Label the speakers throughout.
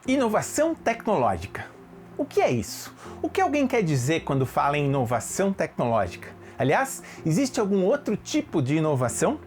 Speaker 1: Inovação tecnológica. O que é isso? O que alguém quer dizer quando fala em inovação tecnológica? Aliás, existe algum outro tipo de inovação?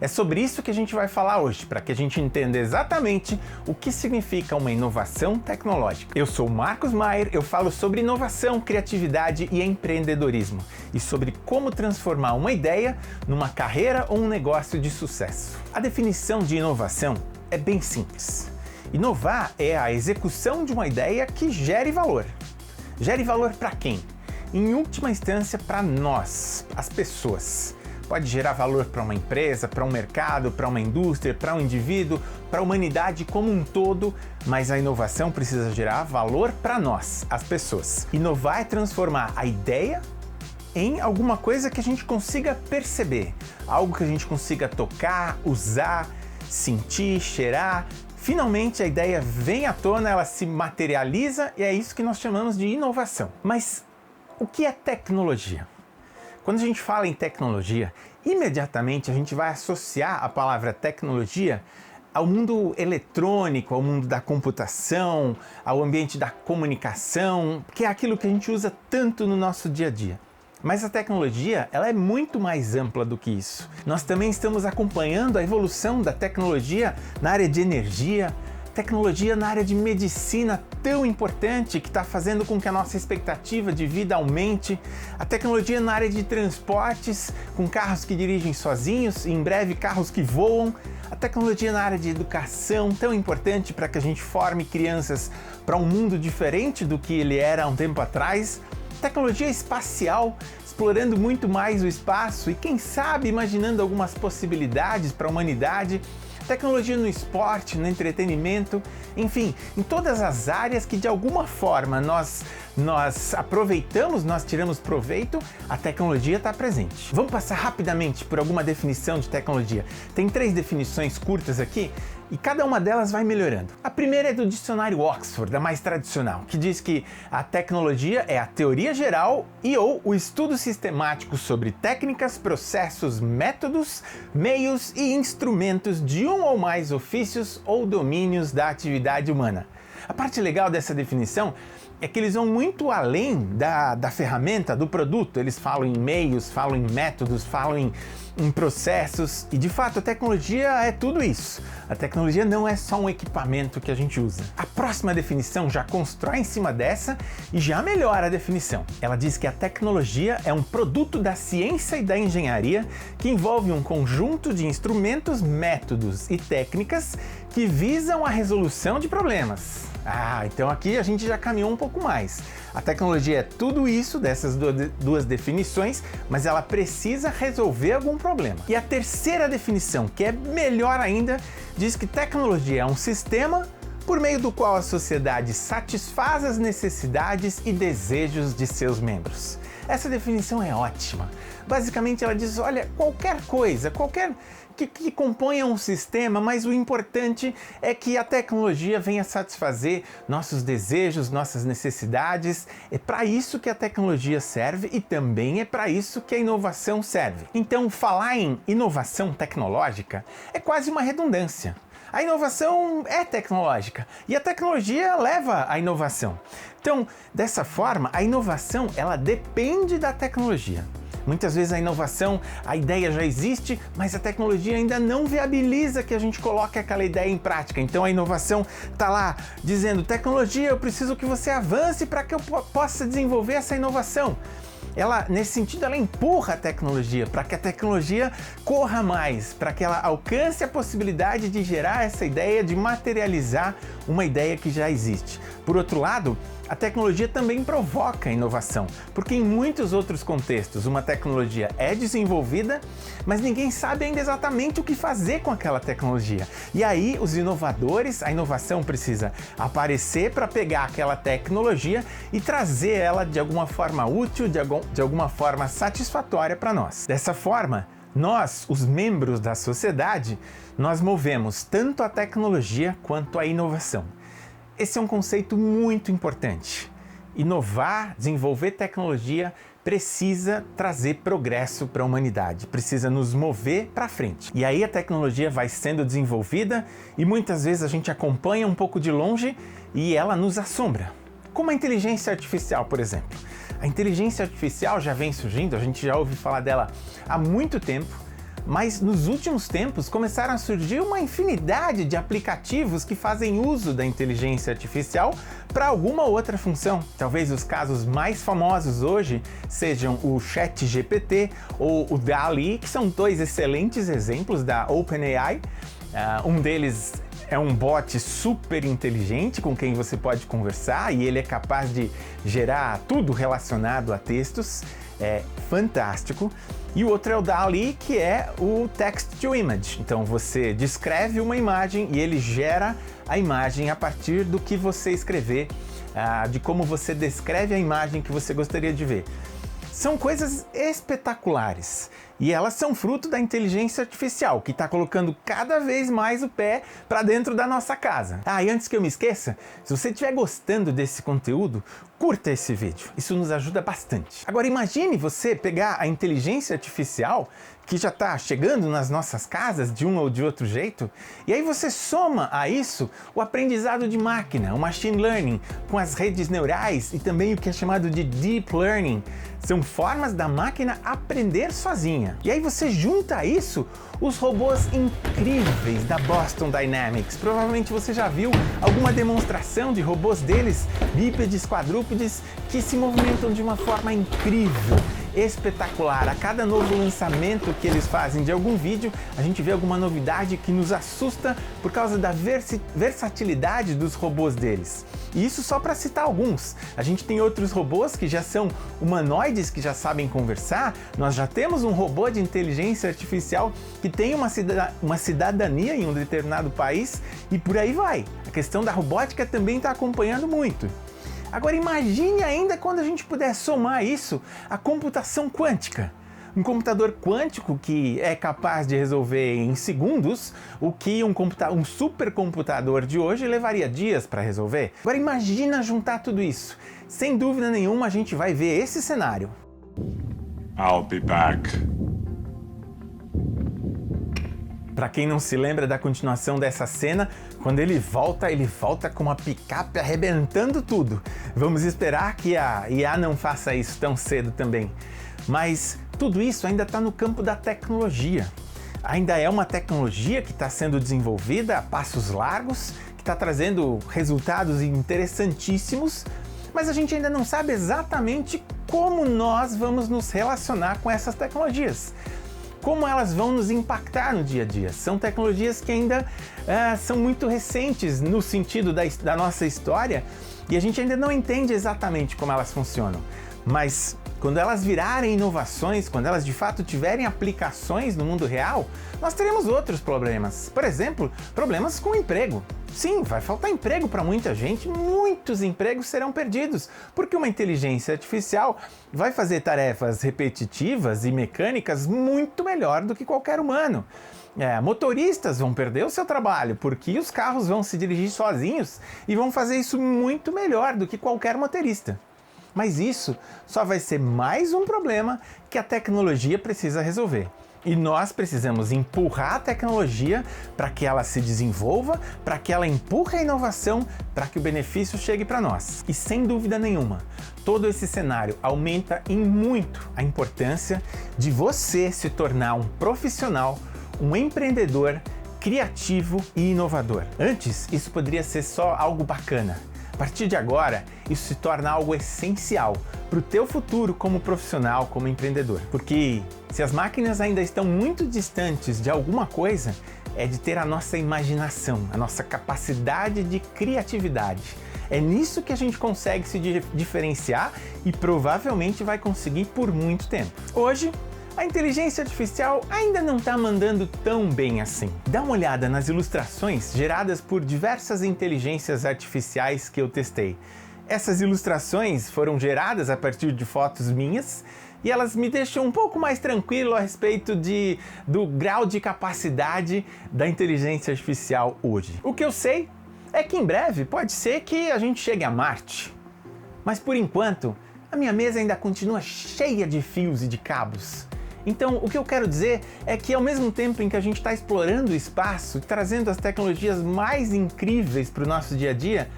Speaker 1: É sobre isso que a gente vai falar hoje, para que a gente entenda exatamente o que significa uma inovação tecnológica. Eu sou Marcos Maier, eu falo sobre inovação, criatividade e empreendedorismo, e sobre como transformar uma ideia numa carreira ou um negócio de sucesso. A definição de inovação é bem simples. Inovar é a execução de uma ideia que gere valor. Gere valor para quem? Em última instância, para nós, as pessoas. Pode gerar valor para uma empresa, para um mercado, para uma indústria, para um indivíduo, para a humanidade como um todo, mas a inovação precisa gerar valor para nós, as pessoas. Inovar é transformar a ideia em alguma coisa que a gente consiga perceber, algo que a gente consiga tocar, usar, sentir, cheirar. Finalmente a ideia vem à tona, ela se materializa e é isso que nós chamamos de inovação. Mas o que é tecnologia? Quando a gente fala em tecnologia, imediatamente a gente vai associar a palavra tecnologia ao mundo eletrônico, ao mundo da computação, ao ambiente da comunicação, que é aquilo que a gente usa tanto no nosso dia a dia. Mas a tecnologia, ela é muito mais ampla do que isso. Nós também estamos acompanhando a evolução da tecnologia na área de energia, tecnologia na área de medicina tão importante que está fazendo com que a nossa expectativa de vida aumente, a tecnologia na área de transportes, com carros que dirigem sozinhos e em breve carros que voam, a tecnologia na área de educação tão importante para que a gente forme crianças para um mundo diferente do que ele era há um tempo atrás, tecnologia espacial, explorando muito mais o espaço e quem sabe imaginando algumas possibilidades para a humanidade, tecnologia no esporte, no entretenimento, enfim, em todas as áreas que de alguma forma nós aproveitamos, nós tiramos proveito, a tecnologia está presente. Vamos passar rapidamente por alguma definição de tecnologia. Tem 3 definições curtas aqui e cada uma delas vai melhorando. A primeira é do dicionário Oxford, a mais tradicional, que diz que a tecnologia é a teoria geral ou o estudo sistemático sobre técnicas, processos, métodos, meios e instrumentos de um ou mais ofícios ou domínios da atividade humana. A parte legal dessa definição é que eles vão muito além da ferramenta, do produto. Eles falam em meios, falam em métodos, falam em processos. E de fato a tecnologia é tudo isso. A tecnologia não é só um equipamento que a gente usa. A próxima definição já constrói em cima dessa e já melhora a definição. Ela diz que a tecnologia é um produto da ciência e da engenharia que envolve um conjunto de instrumentos, métodos e técnicas que visam a resolução de problemas. Então aqui a gente já caminhou um pouco mais. A tecnologia é tudo isso, dessas duas definições, mas ela precisa resolver algum problema. E a terceira definição, que é melhor ainda, diz que tecnologia é um sistema por meio do qual a sociedade satisfaz as necessidades e desejos de seus membros. Essa definição é ótima. Basicamente ela diz, olha, qualquer coisa, que componha um sistema, mas o importante é que a tecnologia venha satisfazer nossos desejos, nossas necessidades. É para isso que a tecnologia serve e também é para isso que a inovação serve. Então, falar em inovação tecnológica é quase uma redundância. A inovação é tecnológica e a tecnologia leva à inovação. Então, dessa forma, a inovação ela depende da tecnologia. Muitas vezes a inovação, a ideia já existe, mas a tecnologia ainda não viabiliza que a gente coloque aquela ideia em prática. Então a inovação está lá dizendo, tecnologia, eu preciso que você avance para que eu possa desenvolver essa inovação. Ela, nesse sentido, ela empurra a tecnologia para que a tecnologia corra mais, para que ela alcance a possibilidade de gerar essa ideia, de materializar uma ideia que já existe. Por outro lado, a tecnologia também provoca a inovação, porque em muitos outros contextos uma tecnologia é desenvolvida, mas ninguém sabe ainda exatamente o que fazer com aquela tecnologia. E aí os inovadores, a inovação precisa aparecer para pegar aquela tecnologia e trazer ela de alguma forma útil, de alguma forma satisfatória para nós. Dessa forma, nós, os membros da sociedade, nós movemos tanto a tecnologia quanto a inovação. Esse é um conceito muito importante. inovar, desenvolver tecnologia precisa trazer progresso para a humanidade, precisa nos mover para frente. E aí a tecnologia vai sendo desenvolvida e muitas vezes a gente acompanha um pouco de longe e ela nos assombra. Como a inteligência artificial, por exemplo. A inteligência artificial já vem surgindo, a gente já ouve falar dela há muito tempo, mas nos últimos tempos começaram a surgir uma infinidade de aplicativos que fazem uso da inteligência artificial para alguma outra função. Talvez os casos mais famosos hoje sejam o ChatGPT ou o DALL-E, que são dois excelentes exemplos da OpenAI. Um deles é um bot super inteligente com quem você pode conversar e ele é capaz de gerar tudo relacionado a textos. É fantástico. E o outro é o DALL-E, que é o Text to Image. Então você descreve uma imagem e ele gera a imagem a partir do que você escrever, de como você descreve a imagem que você gostaria de ver. São coisas espetaculares e elas são fruto da inteligência artificial, que está colocando cada vez mais o pé para dentro da nossa casa. E antes que eu me esqueça, se você estiver gostando desse conteúdo, curta esse vídeo, isso nos ajuda bastante. Agora imagine você pegar a inteligência artificial que já está chegando nas nossas casas de um ou de outro jeito, e aí você soma a isso o aprendizado de máquina, o machine learning, com as redes neurais e também o que é chamado de deep learning. São formas da máquina aprender sozinha. E aí você junta a isso os robôs incríveis da Boston Dynamics. Provavelmente você já viu alguma demonstração de robôs deles, bípedes, quadrúpedes, que se movimentam de uma forma incrível, espetacular. A cada novo lançamento que eles fazem de algum vídeo, a gente vê alguma novidade que nos assusta por causa da versatilidade dos robôs deles. E isso só para citar alguns. A gente tem outros robôs que já são humanoides, que já sabem conversar. Nós já temos um robô de inteligência artificial que tem uma cidadania em um determinado país e por aí vai. A questão da robótica também está acompanhando muito. Agora imagine ainda quando a gente puder somar isso à computação quântica. Um computador quântico que é capaz de resolver em segundos o que um supercomputador de hoje levaria dias para resolver. Agora imagina juntar tudo isso. Sem dúvida nenhuma a gente vai ver esse cenário.
Speaker 2: I'll be back.
Speaker 1: Para quem não se lembra da continuação dessa cena, quando ele volta com uma picape arrebentando tudo. Vamos esperar que a IA não faça isso tão cedo também. Mas tudo isso ainda está no campo da tecnologia. Ainda é uma tecnologia que está sendo desenvolvida a passos largos, que está trazendo resultados interessantíssimos, mas a gente ainda não sabe exatamente como nós vamos nos relacionar com essas tecnologias. Como elas vão nos impactar no dia a dia. São tecnologias que ainda são muito recentes no sentido da nossa história e a gente ainda não entende exatamente como elas funcionam. Mas quando elas virarem inovações, quando elas de fato tiverem aplicações no mundo real, nós teremos outros problemas. Por exemplo, problemas com emprego. Sim, vai faltar emprego para muita gente, muitos empregos serão perdidos, porque uma inteligência artificial vai fazer tarefas repetitivas e mecânicas muito melhor do que qualquer humano. Motoristas vão perder o seu trabalho, porque os carros vão se dirigir sozinhos e vão fazer isso muito melhor do que qualquer motorista. Mas isso só vai ser mais um problema que a tecnologia precisa resolver. E nós precisamos empurrar a tecnologia para que ela se desenvolva, para que ela empurre a inovação, para que o benefício chegue para nós. E sem dúvida nenhuma, todo esse cenário aumenta em muito a importância de você se tornar um profissional, um empreendedor criativo e inovador. Antes, isso poderia ser só algo bacana. A partir de agora, isso se torna algo essencial para o teu futuro como profissional, como empreendedor. Porque se as máquinas ainda estão muito distantes de alguma coisa, é de ter a nossa imaginação, a nossa capacidade de criatividade. É nisso que a gente consegue se diferenciar e provavelmente vai conseguir por muito tempo. Hoje, a inteligência artificial ainda não está mandando tão bem assim. Dá uma olhada nas ilustrações geradas por diversas inteligências artificiais que eu testei. Essas ilustrações foram geradas a partir de fotos minhas e elas me deixam um pouco mais tranquilo a respeito do grau de capacidade da inteligência artificial hoje. O que eu sei é que em breve pode ser que a gente chegue a Marte. Mas por enquanto, a minha mesa ainda continua cheia de fios e de cabos. Então, o que eu quero dizer é que ao mesmo tempo em que a gente está explorando o espaço e trazendo as tecnologias mais incríveis para o nosso dia a dia,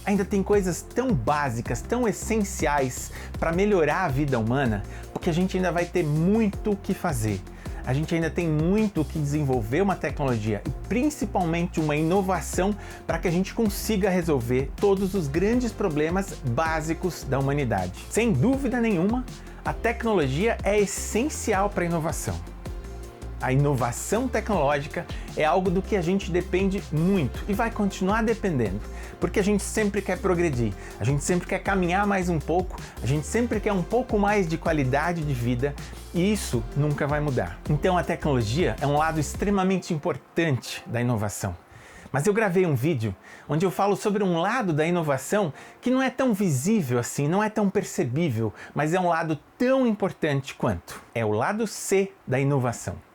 Speaker 1: ainda tem coisas tão básicas, tão essenciais para melhorar a vida humana, porque a gente ainda vai ter muito o que fazer. A gente ainda tem muito o que desenvolver uma tecnologia e principalmente uma inovação para que a gente consiga resolver todos os grandes problemas básicos da humanidade. Sem dúvida nenhuma, a tecnologia é essencial para a inovação. A inovação tecnológica é algo do que a gente depende muito e vai continuar dependendo, porque a gente sempre quer progredir, a gente sempre quer caminhar mais um pouco, a gente sempre quer um pouco mais de qualidade de vida e isso nunca vai mudar. Então a tecnologia é um lado extremamente importante da inovação. Mas eu gravei um vídeo onde eu falo sobre um lado da inovação que não é tão visível assim, não é tão percebível, mas é um lado tão importante quanto. É o lado C da inovação.